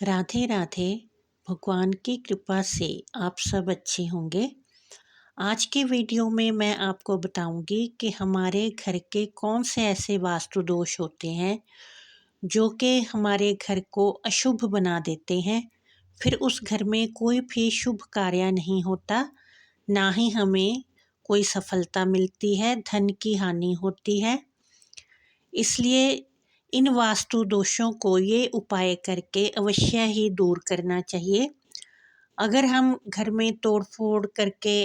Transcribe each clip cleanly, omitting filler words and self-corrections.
राधे राधे। भगवान की कृपा से आप सब अच्छे होंगे। आज के वीडियो में मैं आपको बताऊंगी कि हमारे घर के कौन से ऐसे वास्तु दोष होते हैं जो कि हमारे घर को अशुभ बना देते हैं। फिर उस घर में कोई भी शुभ कार्य नहीं होता, ना ही हमें कोई सफलता मिलती है, धन की हानि होती है। इसलिए इन वास्तु दोषों को ये उपाय करके अवश्य ही दूर करना चाहिए। अगर हम घर में तोड़-फोड़ करके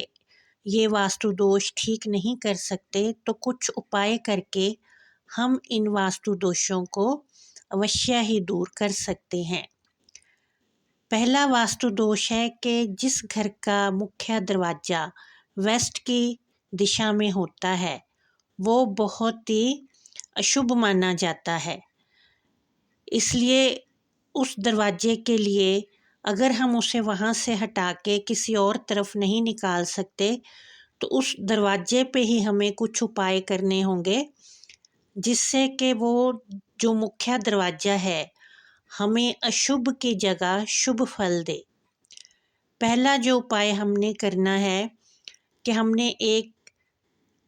ये वास्तु दोष ठीक नहीं कर सकते, तो कुछ उपाय करके हम इन वास्तु दोषों को अवश्य ही दूर कर सकते हैं। पहला वास्तु दोष है कि जिस घर का मुख्य दरवाज़ा वेस्ट की दिशा में होता है, वो बहुत ही अशुभ माना जाता है। इसलिए उस दरवाजे के लिए अगर हम उसे वहाँ से हटा के किसी और तरफ नहीं निकाल सकते, तो उस दरवाजे पे ही हमें कुछ उपाय करने होंगे, जिससे कि वो जो मुख्य दरवाज़ा है, हमें अशुभ की जगह शुभ फल दे। पहला जो उपाय हमने करना है कि हमने एक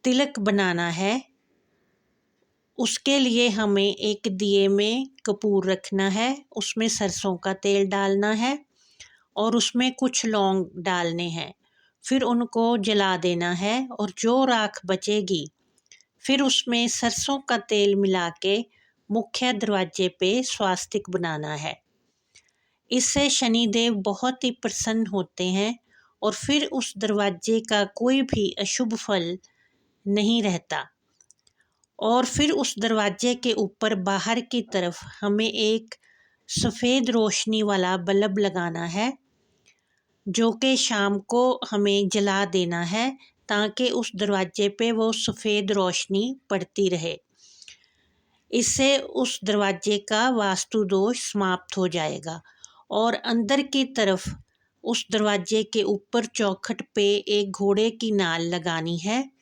तिलक बनाना है। उसके लिए हमें एक दिए में कपूर रखना है, उसमें सरसों का तेल डालना है और उसमें कुछ लौंग डालने हैं। फिर उनको जला देना है और जो राख बचेगी फिर उसमें सरसों का तेल मिला के मुख्य दरवाजे पे स्वास्तिक बनाना है। इससे शनिदेव बहुत ही प्रसन्न होते हैं और फिर उस दरवाजे का कोई भी अशुभ फल नहीं रहता। और फिर उस दरवाजे के ऊपर बाहर की तरफ हमें एक सफ़ेद रोशनी वाला बल्ब लगाना है, जो कि शाम को हमें जला देना है, ताकि उस दरवाजे पे वो सफ़ेद रोशनी पड़ती रहे। इससे उस दरवाजे का वास्तु दोष समाप्त हो जाएगा। और अंदर की तरफ उस दरवाजे के ऊपर चौखट पे एक घोड़े की नाल लगानी है।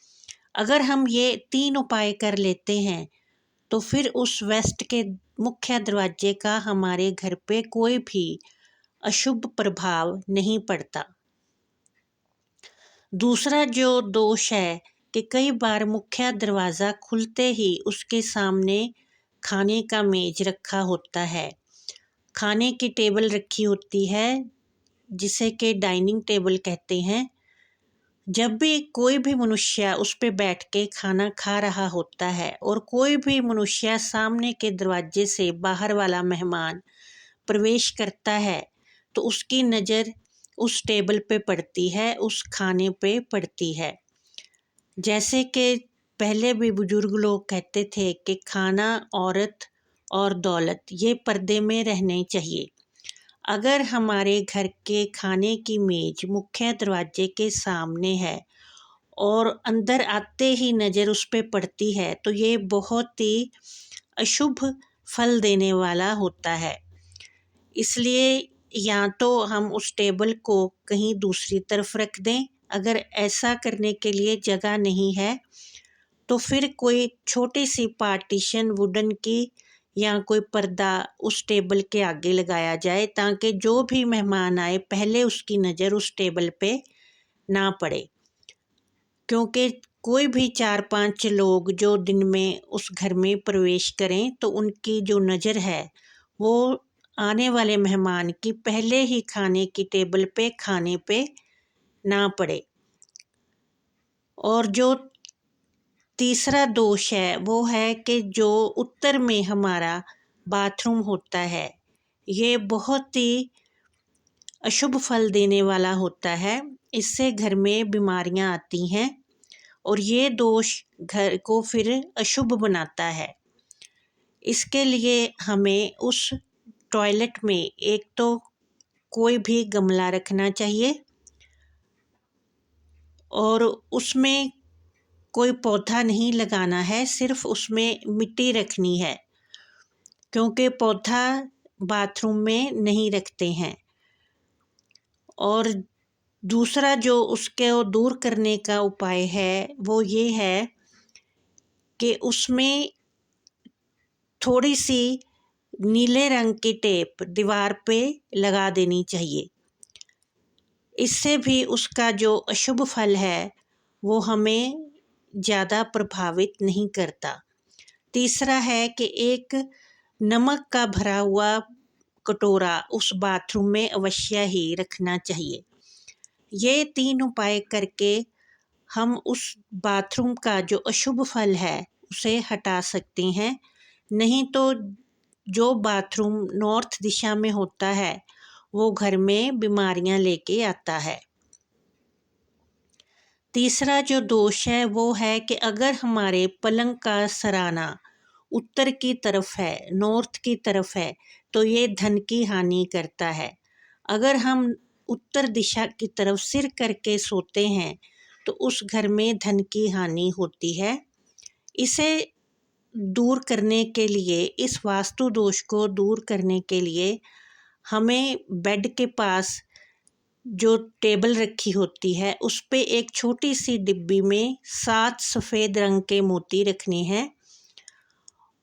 अगर हम ये 3 उपाय कर लेते हैं, तो फिर उस वेस्ट के मुख्य दरवाजे का हमारे घर पे कोई भी अशुभ प्रभाव नहीं पड़ता। दूसरा जो दोष है कि कई बार मुख्य दरवाज़ा खुलते ही उसके सामने खाने का मेज रखा होता है, खाने की टेबल रखी होती है, जिसे कि डाइनिंग टेबल कहते हैं। जब भी कोई भी मनुष्य उस पे बैठ के खाना खा रहा होता है और कोई भी मनुष्य सामने के दरवाजे से बाहर वाला मेहमान प्रवेश करता है, तो उसकी नज़र उस टेबल पे पड़ती है, उस खाने पे पड़ती है। जैसे कि पहले भी बुजुर्ग लोग कहते थे कि खाना, औरत और दौलत ये पर्दे में रहने चाहिए। अगर हमारे घर के खाने की मेज़ मुख्य दरवाजे के सामने है और अंदर आते ही नज़र उस पे पड़ती है, तो ये बहुत ही अशुभ फल देने वाला होता है। इसलिए या तो हम उस टेबल को कहीं दूसरी तरफ रख दें, अगर ऐसा करने के लिए जगह नहीं है, तो फिर कोई छोटी सी पार्टीशन वुडन की या कोई पर्दा उस टेबल के आगे लगाया जाए, ताकि जो भी मेहमान आए पहले उसकी नज़र उस टेबल पे ना पड़े। क्योंकि कोई भी 4-5 लोग जो दिन में उस घर में प्रवेश करें, तो उनकी जो नज़र है वो आने वाले मेहमान की पहले ही खाने की टेबल पे खाने पे ना पड़े। और जो तीसरा दोष है वो है कि जो उत्तर में हमारा बाथरूम होता है, ये बहुत ही अशुभ फल देने वाला होता है। इससे घर में बीमारियां आती हैं और ये दोष घर को फिर अशुभ बनाता है। इसके लिए हमें उस टॉयलेट में एक तो कोई भी गमला रखना चाहिए और उसमें कोई पौधा नहीं लगाना है, सिर्फ उसमें मिट्टी रखनी है, क्योंकि पौधा बाथरूम में नहीं रखते हैं। और दूसरा जो उसके दूर करने का उपाय है वो ये है कि उसमें थोड़ी सी नीले रंग की टेप दीवार पे लगा देनी चाहिए। इससे भी उसका जो अशुभ फल है वो हमें ज़्यादा प्रभावित नहीं करता। तीसरा है कि एक नमक का भरा हुआ कटोरा उस बाथरूम में अवश्य ही रखना चाहिए। ये 3 उपाय करके हम उस बाथरूम का जो अशुभ फल है उसे हटा सकते हैं। नहीं तो जो बाथरूम नॉर्थ दिशा में होता है वो घर में बीमारियां लेके आता है। तीसरा जो दोष है वो है कि अगर हमारे पलंग का सराना उत्तर की तरफ है, नॉर्थ की तरफ है, तो ये धन की हानि करता है। अगर हम उत्तर दिशा की तरफ सिर करके सोते हैं तो उस घर में धन की हानि होती है। इसे दूर करने के लिए, इस वास्तु दोष को दूर करने के लिए हमें बेड के पास जो टेबल रखी होती है उस पे एक छोटी सी डिब्बी में 7 सफ़ेद रंग के मोती रखने हैं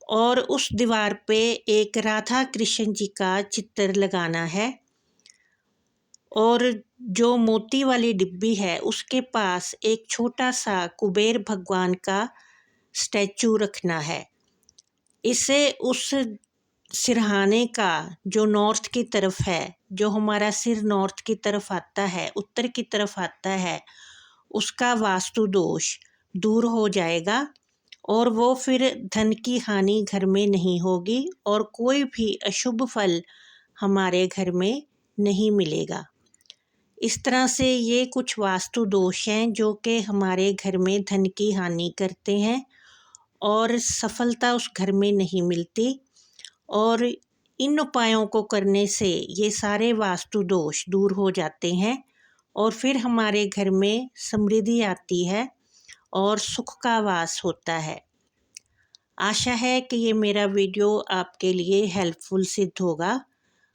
और उस दीवार पे एक राधा कृष्ण जी का चित्र लगाना है और जो मोती वाली डिब्बी है उसके पास एक छोटा सा कुबेर भगवान का स्टैचू रखना है। इसे उस सिरहाने का जो नॉर्थ की तरफ है, जो हमारा सिर नॉर्थ की तरफ आता है, उत्तर की तरफ आता है, उसका वास्तु दोष दूर हो जाएगा और वो फिर धन की हानि घर में नहीं होगी और कोई भी अशुभ फल हमारे घर में नहीं मिलेगा। इस तरह से ये कुछ वास्तु दोष हैं जो कि हमारे घर में धन की हानि करते हैं और सफलता उस घर में नहीं मिलती। और इन उपायों को करने से ये सारे वास्तु दोष दूर हो जाते हैं और फिर हमारे घर में समृद्धि आती है और सुख का वास होता है। आशा है कि ये मेरा वीडियो आपके लिए हेल्पफुल सिद्ध होगा।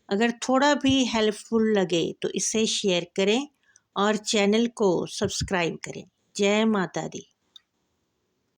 अगर थोड़ा भी हेल्पफुल लगे तो इसे शेयर करें और चैनल को सब्सक्राइब करें। जय माता दी।